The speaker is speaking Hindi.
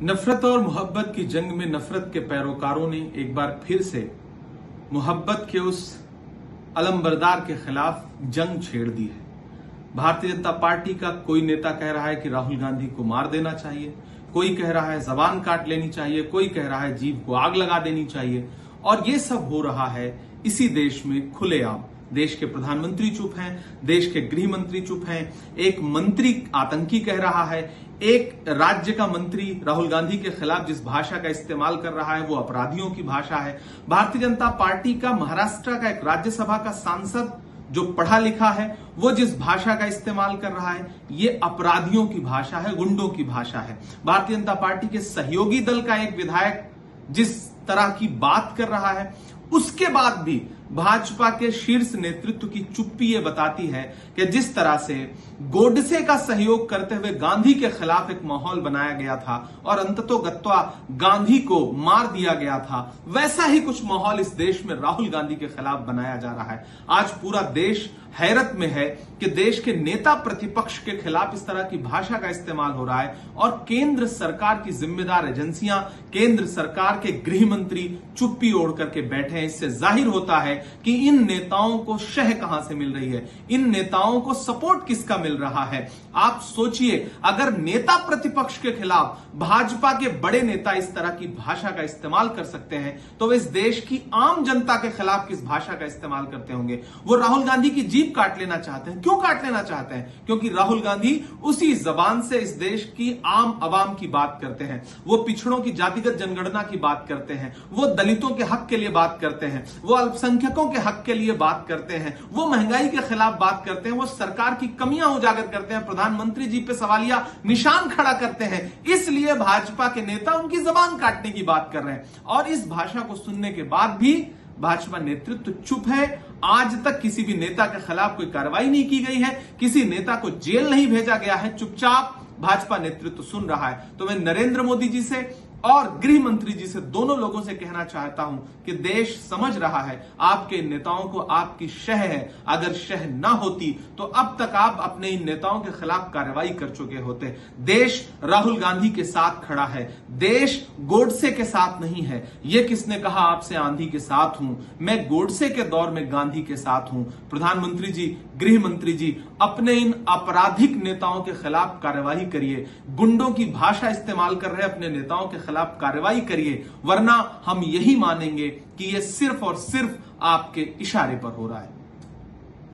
नफरत और मोहब्बत की जंग में नफरत के पैरोकारों ने एक बार फिर से मोहब्बत के उस अलमबरदार के खिलाफ जंग छेड़ दी है। भारतीय जनता पार्टी का कोई नेता कह रहा है कि राहुल गांधी को मार देना चाहिए, कोई कह रहा है जबान काट लेनी चाहिए, कोई कह रहा है जीभ को आग लगा देनी चाहिए। और ये सब हो रहा है इसी देश में खुलेआम। देश के प्रधानमंत्री चुप हैं, देश के गृह मंत्री चुप हैं, एक मंत्री आतंकी कह रहा है, एक राज्य का मंत्री राहुल गांधी के खिलाफ जिस भाषा का इस्तेमाल कर रहा है वो अपराधियों की भाषा है। भारतीय जनता पार्टी का महाराष्ट्र का एक राज्यसभा का सांसद जो पढ़ा लिखा है वो जिस भाषा का इस्तेमाल कर रहा है ये अपराधियों की भाषा है, गुंडों की भाषा है। भारतीय जनता पार्टी के सहयोगी दल का एक विधायक जिस तरह की बात कर रहा है उसके बाद भी भाजपा के शीर्ष नेतृत्व की चुप्पी ये बताती है कि जिस तरह से गोडसे का सहयोग करते हुए गांधी के खिलाफ एक माहौल बनाया गया था और अंततोगत्वा गांधी को मार दिया गया था, वैसा ही कुछ माहौल इस देश में राहुल गांधी के खिलाफ बनाया जा रहा है। आज पूरा देश हैरत में है कि देश के नेता प्रतिपक्ष के खिलाफ इस तरह की भाषा का इस्तेमाल हो रहा है और केंद्र सरकार की जिम्मेदार एजेंसियां, केंद्र सरकार के गृह मंत्री चुप्पी ओढ़ करके बैठे हैं। इससे जाहिर होता है कि इन नेताओं को शह कहां से मिल रही है, इन नेताओं को सपोर्ट किसका मिल रहा है। आप सोचिए, अगर नेता प्रतिपक्ष के खिलाफ भाजपा के बड़े नेता इस तरह की भाषा का इस्तेमाल कर सकते हैं तो इस देश की आम जनता के खिलाफ किस भाषा का इस्तेमाल करते होंगे। वो राहुल गांधी की जीभ काट लेना चाहते हैं। क्यों काट लेना चाहते हैं? क्योंकि राहुल गांधी उसी जबान से इस देश की आम आवाम की बात करते हैं, वो पिछड़ों की जातिगत जनगणना की बात करते हैं, वो दलितों के हक के लिए बात करते हैं, वो अल्पसंख्यकों के हक के लिए बात करते हैं, वो महंगाई के खिलाफ बात करते हैं, वो सरकार की कमियां उजागर करते हैं, प्रधानमंत्री जी पे सवालिया निशान खड़ा करते हैं। इसलिए भाजपा के नेता उनकी जबान काटने की बात कर रहे हैं और इस भाषा को सुनने के बाद भी भाजपा नेतृत्व चुप है। आज तक किसी भी नेता के खिलाफ कोई कार्रवाई नहीं की गई है, किसी नेता को जेल नहीं भेजा गया है, चुपचाप भाजपा नेतृत्व सुन रहा है। तो मैं नरेंद्र मोदी जी से और गृह मंत्री जी से, दोनों लोगों से कहना चाहता हूं कि देश समझ रहा है आपके नेताओं को आपकी शह है। अगर शह ना होती तो अब तक आप अपने इन नेताओं के खिलाफ कार्रवाई कर चुके होते। देश राहुल गांधी के साथ खड़ा है, देश गोडसे के साथ नहीं है। यह किसने कहा आपसे आंधी के साथ हूं? मैं गोडसे के दौर में गांधी के साथ हूं। प्रधानमंत्री जी, गृह मंत्री जी, अपने इन आपराधिक नेताओं के खिलाफ कार्रवाई करिए। गुंडों की भाषा इस्तेमाल कर रहे अपने नेताओं के खिलाफ कार्रवाई करिए, वरना हम यही मानेंगे कि यह सिर्फ और सिर्फ आपके इशारे पर हो रहा है।